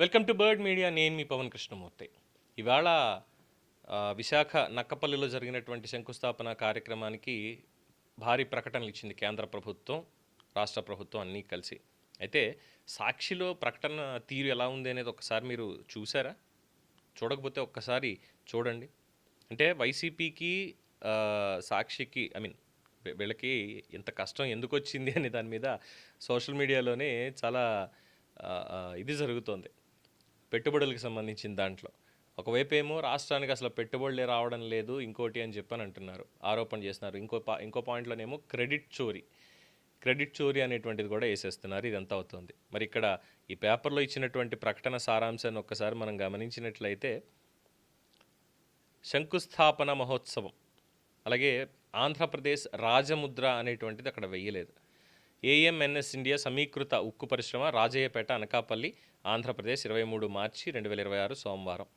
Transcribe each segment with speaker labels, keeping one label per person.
Speaker 1: Welcome to bird media. నేను మీ పవన్ కృష్ణమూర్తి. ఇవాళ విశాఖ నక్కపల్లిలో జరిగినటువంటి శంకుస్థాపన కార్యక్రమానికి భారీ ప్రకటనలు ఇచ్చింది కేంద్ర ప్రభుత్వం, రాష్ట్ర ప్రభుత్వం అన్నీ కలిసి. అయితే సాక్షిలో ప్రకటన తీరు ఎలా ఉంది అనేది ఒకసారి మీరు చూసారా? చూడకపోతే ఒక్కసారి చూడండి. అంటే వైసీపీకి సాక్షికి వీళ్ళకి ఇంత కష్టం ఎందుకు వచ్చింది అనే దాని మీద సోషల్ మీడియాలోనే చాలా ఇది జరుగుతోంది. పెట్టుబడులకు సంబంధించిన దాంట్లో ఒకవైపు ఏమో రాష్ట్రానికి అసలు పెట్టుబడులే రావడం లేదు, ఇంకోటి అని చెప్పని అంటున్నారు, ఆరోపణ చేస్తున్నారు. ఇంకో పాయింట్లోనేమో క్రెడిట్ చోరీ అనేటువంటిది కూడా వేసేస్తున్నారు. ఇదంతా అవుతుంది. మరి ఇక్కడ ఈ పేపర్లో ఇచ్చినటువంటి ప్రకటన సారాంశాన్ని ఒక్కసారి మనం గమనించినట్లయితే, శంకుస్థాపన మహోత్సవం, అలాగే ఆంధ్రప్రదేశ్ రాజముద్ర అనేటువంటిది అక్కడ వెయ్యలేదు. ఏఎంఎన్ఎస్ ఇండియా సమీకృత ఉక్కు పరిశ్రమ, రాజయ్యపేట, అనకాపల్లి, ఆంధ్రప్రదేశ్, 23 మార్చి 2026 సోమవారం.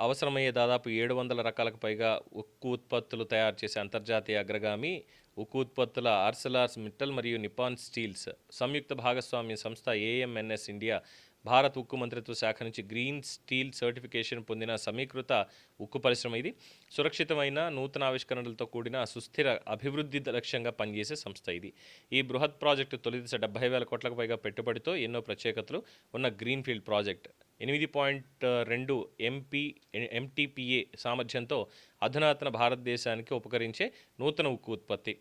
Speaker 1: అవసరమయ్యే దాదాపు 700 రకాలకు పైగా ఉక్కు ఉత్పత్తులు తయారు చేసే అంతర్జాతీయ అగ్రగామి ఉక్కు ఉత్పత్తుల ఆర్సెలర్ మిట్టల్ మరియు నిపాన్ స్టీల్స్ సంయుక్త భాగస్వామ్య సంస్థ ఏఎంఎన్ఎస్ ఇండియా భారత్ ఉక్కు మంత్రిత్వ శాఖ నుంచి గ్రీన్ స్టీల్ సర్టిఫికేషన్ పొందిన సమీకృత ఉక్కు పరిశ్రమ. ఇది సురక్షితమైన నూతన ఆవిష్కరణలతో కూడిన సుస్థిర అభివృద్ధి లక్ష్యంగా పనిచేసే సంస్థ. ఇది ఈ బృహత్ ప్రాజెక్టు తొలి దశ 70,000 కోట్లకు పైగా పెట్టుబడితో ఎన్నో ప్రత్యేకతలు ఉన్న గ్రీన్ఫీల్డ్ ప్రాజెక్ట్. 8.2 MTPA సామర్థ్యంతో అధునాతన భారతదేశానికి ఉపకరించే నూతన ఉక్కు ఉత్పత్తి,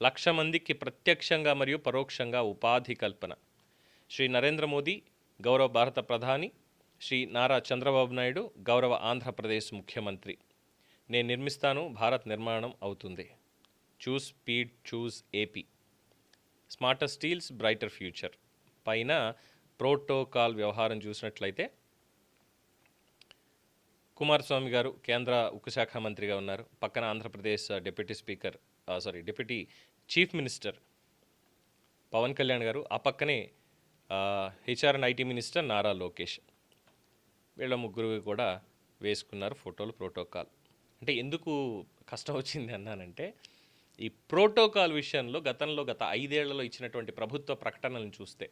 Speaker 1: 1,00,000 మందికి ప్రత్యక్షంగా మరియు పరోక్షంగా ఉపాధి కల్పన. శ్రీ నరేంద్ర మోదీ, గౌరవ భారత ప్రధాని శ్రీ నారా చంద్రబాబు నాయుడు, గౌరవ ఆంధ్రప్రదేశ్ ముఖ్యమంత్రి. నేను నిర్మిస్తాను, భారత్ నిర్మాణం అవుతుంది. Choose speed, choose AP. Smarter steels, brighter future పైన ప్రోటోకాల్ వ్యవహారం చూసినట్లయితే, కుమారస్వామి గారు కేంద్ర ఉక్కు శాఖ మంత్రిగా ఉన్నారు. పక్కన Andhra Pradesh deputy chief minister Pawan Kalyan garu, ఆ పక్కనే HR and IT minister Nara Lokesh. వీళ్ళ ముగ్గురు కూడా వేసుకున్నారు ఫోటోలు. ప్రోటోకాల్ అంటే ఎందుకు కష్టం వచ్చింది అన్నానంటే, ఈ ప్రోటోకాల్ విషయంలో గత 5 ఏళ్లలో ఇచ్చినటువంటి ప్రభుత్వ ప్రకటనలను చూస్తే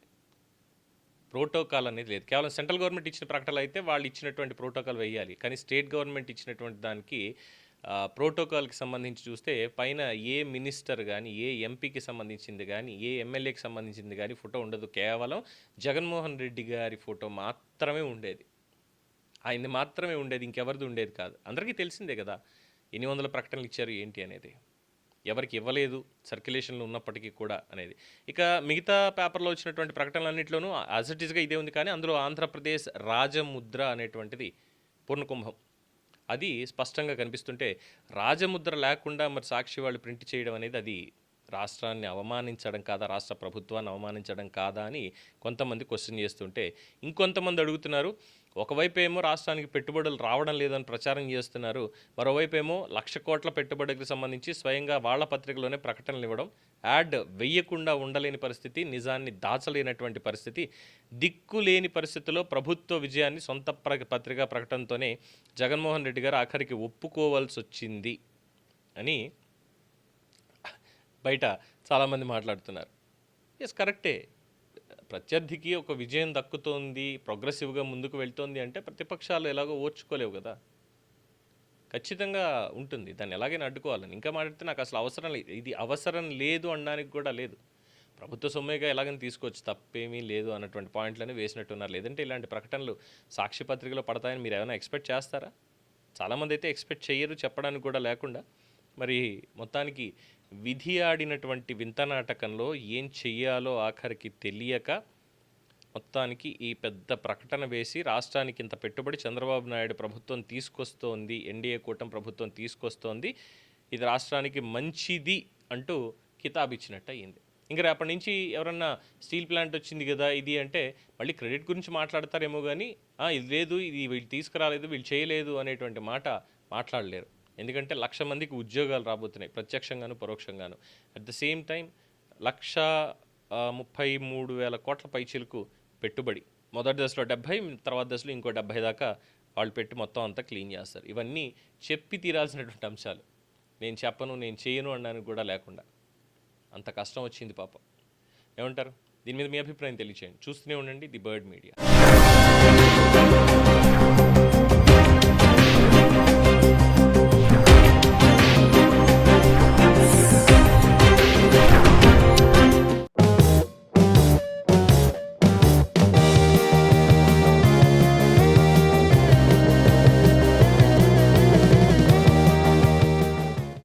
Speaker 1: ప్రోటోకాల్ అనేది లేదు. కేవలం సెంట్రల్ గవర్నమెంట్ ఇచ్చిన ప్రకటనలు అయితే వాళ్ళు ఇచ్చినటువంటి ప్రోటోకాల్ వేయాలి. కానీ స్టేట్ గవర్నమెంట్ ఇచ్చినటువంటి దానికి ప్రోటోకాల్కి సంబంధించి చూస్తే పైన ఏ మినిస్టర్ కానీ, ఏ ఎంపీకి సంబంధించింది కానీ, ఏ ఎమ్మెల్యేకి సంబంధించింది కానీ ఫోటో ఉండదు. కేవలం జగన్మోహన్ రెడ్డి గారి ఫోటో మాత్రమే ఉండేది. ఆయనది మాత్రమే ఉండేది, ఇంకెవరిది ఉండేది కాదు. అందరికీ తెలిసిందే కదా ఎన్ని వందల ప్రకటనలు ఇచ్చారు ఏంటి అనేది, ఎవరికి ఇవ్వలేదు సర్క్యులేషన్లో ఉన్నప్పటికీ కూడా అనేది. ఇక మిగతా పేపర్లో వచ్చినటువంటి ప్రకటనలన్నింటిలోనూ యాజ్ ఇట్ ఈస్గా ఇదే ఉంది. కానీ అందులో ఆంధ్రప్రదేశ్ రాజముద్ర అనేటువంటిది పూర్ణకుంభం అది స్పష్టంగా కనిపిస్తుంటే, రాజముద్ర లేకుండా మరి సాక్షి వాళ్ళు ప్రింట్ చేయడం అనేది అది రాష్ట్రాన్ని అవమానించడం కాదా, రాష్ట్ర ప్రభుత్వాన్ని అవమానించడం కాదా అని కొంతమంది క్వశ్చన్ చేస్తుంటే, ఇంకొంతమంది అడుగుతున్నారు. ఒకవైపు ఏమో రాష్ట్రానికి పెట్టుబడులు రావడం లేదని ప్రచారం చేస్తున్నారు, మరోవైపు ఏమో 1,00,000 కోట్ల పెట్టుబడికి సంబంధించి స్వయంగా వాళ్ళ పత్రికలోనే ప్రకటనలు ఇవ్వడం, యాడ్ వెయ్యకుండా ఉండలేని పరిస్థితి, నిజాన్ని దాచలేనటువంటి పరిస్థితి, దిక్కులేని పరిస్థితిలో ప్రభుత్వ విజయాన్ని సొంత పత్రికా ప్రకటనతోనే జగన్మోహన్ రెడ్డి గారు ఆఖరికి ఒప్పుకోవాల్సి వచ్చింది అని బయట చాలామంది మాట్లాడుతున్నారు. ఎస్, కరెక్టే. ప్రత్యర్థికి ఒక విజయం దక్కుతోంది, ప్రోగ్రెసివ్గా ముందుకు వెళ్తోంది అంటే ప్రతిపక్షాలు ఎలాగో ఓర్చుకోలేవు కదా, ఖచ్చితంగా ఉంటుంది. దాన్ని ఎలాగైనా అడ్డుకోవాలని. ఇంకా మాట్లాడితే నాకు అసలు అవసరం లేదు, ఇది అవసరం లేదు అనడానికి కూడా లేదు. ప్రభుత్వ సొమ్మేగా ఎలాగైనా తీసుకోవచ్చు, తప్పేమీ లేదు అన్నటువంటి పాయింట్లని వేసినట్టున్నారు. లేదంటే ఇలాంటి ప్రకటనలు సాక్షి పత్రికలో పడతాయని మీరు ఏమైనా ఎక్స్పెక్ట్ చేస్తారా? చాలామంది అయితే ఎక్స్పెక్ట్ చేయరు, చెప్పడానికి కూడా లేకుండా. మరి మొత్తానికి విధి ఆడినటువంటి వింత నాటకంలో ఏం చెయ్యాలో ఆఖరికి తెలియక మొత్తానికి ఈ పెద్ద ప్రకటన వేసి రాష్ట్రానికి ఇంత పెట్టుబడి చంద్రబాబు నాయుడు ప్రభుత్వం తీసుకొస్తోంది, ఎన్డీఏ కూటమి ప్రభుత్వం తీసుకొస్తోంది, ఇది రాష్ట్రానికి మంచిది అంటూ కితాబిచ్చినట్టు అయ్యింది. ఇంకా రేపటి నుంచి ఎవరన్నా స్టీల్ ప్లాంట్ వచ్చింది కదా ఇది అంటే మళ్ళీ క్రెడిట్ గురించి మాట్లాడతారేమో కానీ ఇది లేదు, ఇది వీళ్ళు తీసుకురాలేదు, వీళ్ళు చేయలేదు అనేటువంటి మాట మాట్లాడలేరు. ఎందుకంటే 1,00,000 మందికి ఉద్యోగాలు రాబోతున్నాయి, ప్రత్యక్షంగాను పరోక్షంగాను. అట్ ద సేమ్ టైం 1,33,000 కోట్ల పైచిలకు పెట్టుబడి. మొదటి దశలో 70, తర్వాత దశలో ఇంకో 70 దాకా వాళ్ళు పెట్టి మొత్తం అంతా క్లీన్ చేస్తారు. ఇవన్నీ చెప్పి తీరాల్సినటువంటి అంశాలు. నేను చెప్పను, నేను చేయను అనడానికి కూడా లేకుండా అంత కష్టం వచ్చింది పాపం. ఏమంటారు? దీని మీద మీ అభిప్రాయం తెలియచేయండి. చూస్తూనే ఉండండి ది బర్డ్ మీడియా.